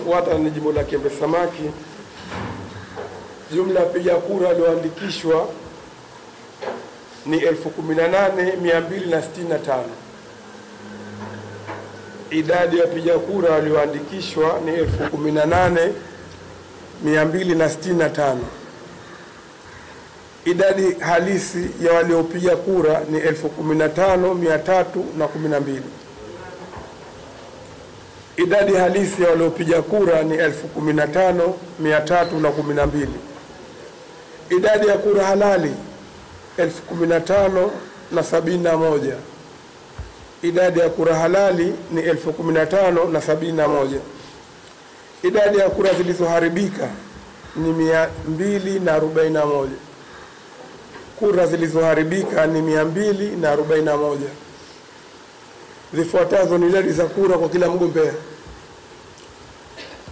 linalofuata ni jimbo la Kiembe Samaki. Jumla ya wapiga kura walioandikishwa ni 18,265. Idadi ya wapiga kura walioandikishwa ni 18,265. Idadi halisi ya waliopiga kura ni 15,312. Idadi halisi ya waliopiga kura ni 15,312. Idadi ya kura halali 15,071. Idadi ya kura halali ni 15,071. Idadi ya kura zilizoharibika ni 241. Kura zilizoharibika ni 241. Zifuatazo ni idadi za kura kwa kila mgombea.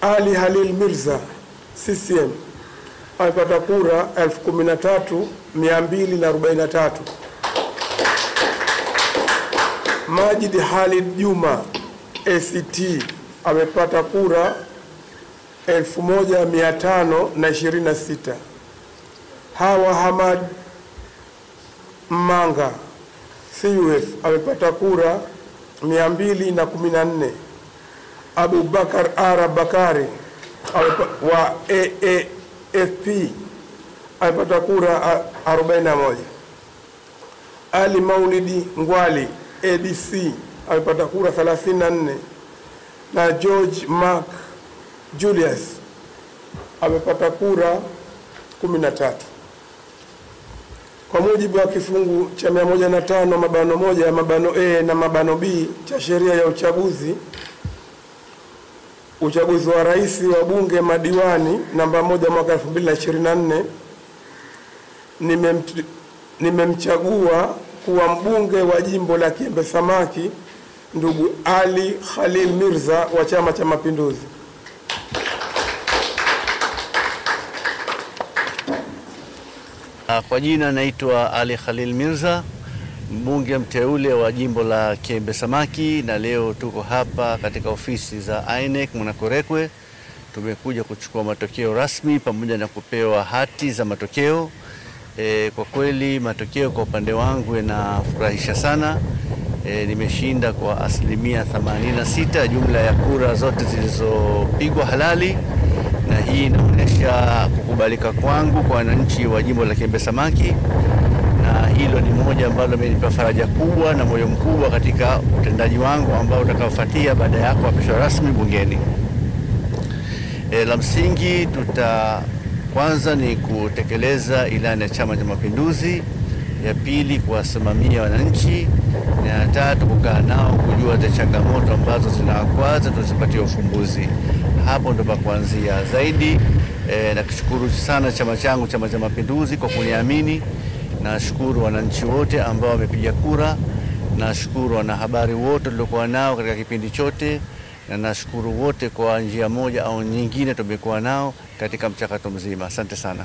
Ali Khalil Mirza, CCM, amepata kura 13,243. Majid Khalid Juma, ACT, amepata kura 1,526. Hawa Hamad Manga, CUF, amepata kura 214. Abu Bakar Arab Bakari wa AAFP amepata kura 41. Ali Maulidi Ngwali, ADC, amepata kura 34, na George Mark Julius amepata kura 13. Kwa mujibu wa kifungu cha 105(1) na (b) cha sheria ya uchaguzi wa rais, wa bunge, madiwani namba 1 mwaka 2024, nimemchagua kuwa mbunge wa jimbo la Kiembe Samaki ndugu Ali Khalil Mirza wa Chama cha Mapinduzi. Kwa jina naitwa Ali Khalil Mirza, mbunge mteule wa jimbo la Kiembe Samaki, na leo tuko hapa katika ofisi za INEC Mnakorekwe. Tumekuja kuchukua matokeo rasmi pamoja na kupewa hati za matokeo. Kwa kweli matokeo kwa upande wangu yanafurahisha sana. Nimeshinda kwa 86% jumla ya kura zote zilizopigwa halali, na hii inaonyesha kukubalika kwangu kwa wananchi wa jimbo la Kiembe Samaki, na hilo ni moja ambalo limenipa faraja kubwa na moyo mkubwa katika utendaji wangu ambao utakaofuatia baada ya kuapishwa rasmi bungeni. La msingi kwanza ni kutekeleza ilani ya Chama cha Mapinduzi, ya pili kuwasimamia wananchi, na ya tatu kukaa nao kujua zile changamoto ambazo zinawakwaza tuzipatie ufumbuzi. Hapo ndo pa kuanzia zaidi. Nakishukuru sana chama changu, Chama cha Mapinduzi, kwa kuniamini. Nashukuru wananchi wote ambao wamepiga kura. Nashukuru wanahabari wote tuliokuwa nao katika kipindi chote, na nashukuru wote kwa njia moja au nyingine tumekuwa nao katika mchakato mzima. Asante sana.